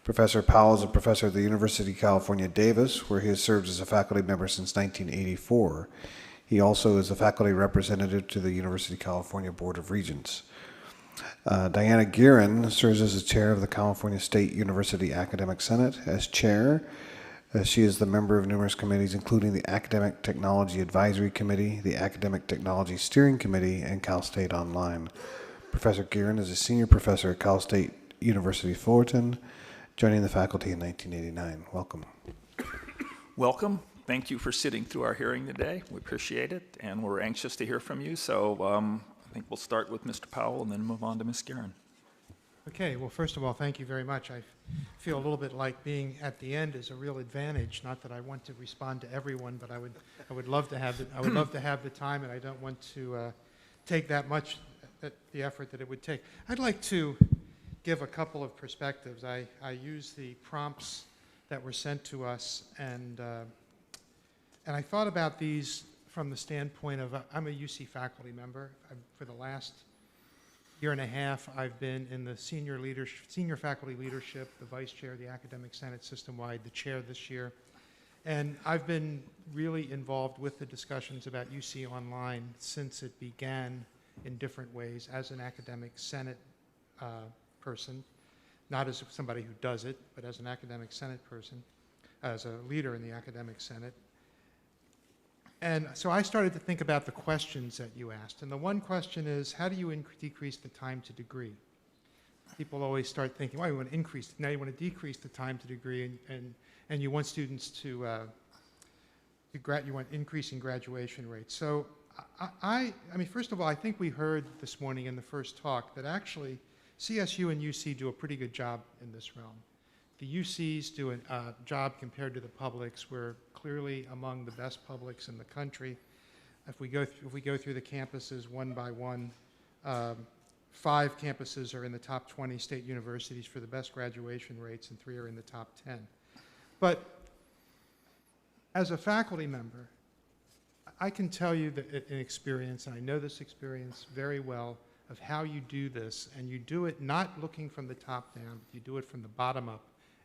Professor Powell is a professor at the University of California, Davis, where he has served as a faculty member since 1984. He also is a faculty representative to the University of California Board of Regents. Diana Guerin serves as the chair of the California State University Academic Senate. As chair, she is the member of numerous committees, including the Academic Technology Advisory Committee, the Academic Technology Steering Committee, and Cal State Online. Professor Guerin is a senior professor at Cal State University Fullerton, joining the faculty in 1989. Welcome. Welcome. Thank you for sitting through our hearing today. We appreciate it, and we're anxious to hear from you. So I think we'll start with Mr. Powell and then move on to Ms. Guerin. Okay, well, first of all, thank you very much. I feel a little bit like being at the end is a real advantage. Not that I want to respond to everyone, but I would love to have the time, and I don't want to take that much the effort that it would take. I'd like to give a couple of perspectives. I use the prompts that were sent to us, and I thought about these from the standpoint of I'm a UC faculty member. For the last year and a half, I've been in the senior faculty leadership, the vice chair of the Academic Senate system-wide, the chair this year. And I've been really involved with the discussions about UC Online since it began in different ways as an Academic Senate person, not as somebody who does it, but as an Academic Senate person, as a leader in the Academic Senate. And so I started to think about the questions that you asked. And the one question is, how do you decrease the time to degree? People always start thinking, well, you want to increase, now you want to decrease the time to degree, and you want students to you want increasing graduation rates. So I mean, first of all, I think we heard this morning in the first talk that actually CSU and UC do a pretty good job in this realm. The UCs do a job compared to the publics. We're clearly among the best publics in the country. If we go through the campuses one by one, 5 campuses are in the top 20 state universities for the best graduation rates, and 3 are in the top 10. But as a faculty member, I can tell you that an experience, and I know this experience very well, of how you do this, and you do it not looking from the top down, but you do it from the bottom up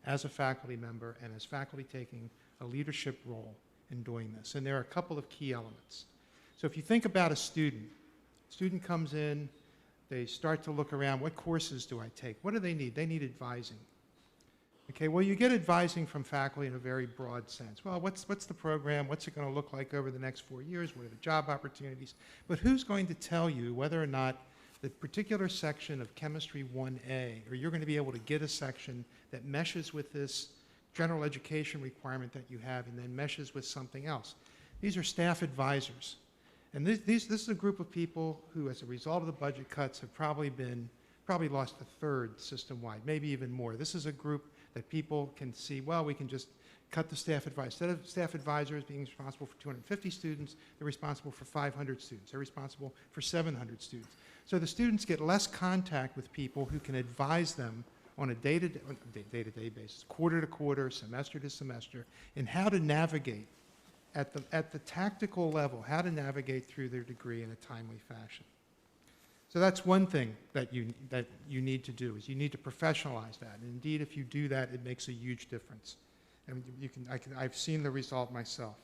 as a faculty member and as faculty taking a leadership role in doing this. And there are a couple of key elements. So if you think about a student comes in, they start to look around, what courses do I take? What do they need? They need advising. Okay, well, you get advising from faculty in a very broad sense. Well, what's the program? What's it going to look like over the next 4 years? What are the job opportunities? But who's going to tell you whether or not the particular section of Chemistry 1A, or you're going to be able to get a section that meshes with this general education requirement that you have and then meshes with something else? These are staff advisors. And this is a group of people who, as a result of the budget cuts, have probably lost a third system-wide, maybe even more. This is a group that people can see, well, we can just cut the staff advisor. Instead of staff advisors being responsible for 250 students, they're responsible for 500 students. They're responsible for 700 students. So the students get less contact with people who can advise them on a day-to-day basis, quarter to quarter, semester to semester, in how to navigate at the tactical level, how to navigate through their degree in a timely fashion. So that's one thing that you need to do, is you need to professionalize that. And indeed, if you do that, it makes a huge difference. And I've seen the result myself.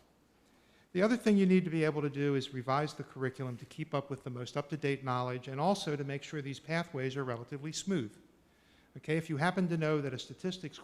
The other thing you need to be able to do is revise the curriculum to keep up with the most up-to-date knowledge, and also to make sure these pathways are relatively smooth. Okay, if you happen to know that a statistics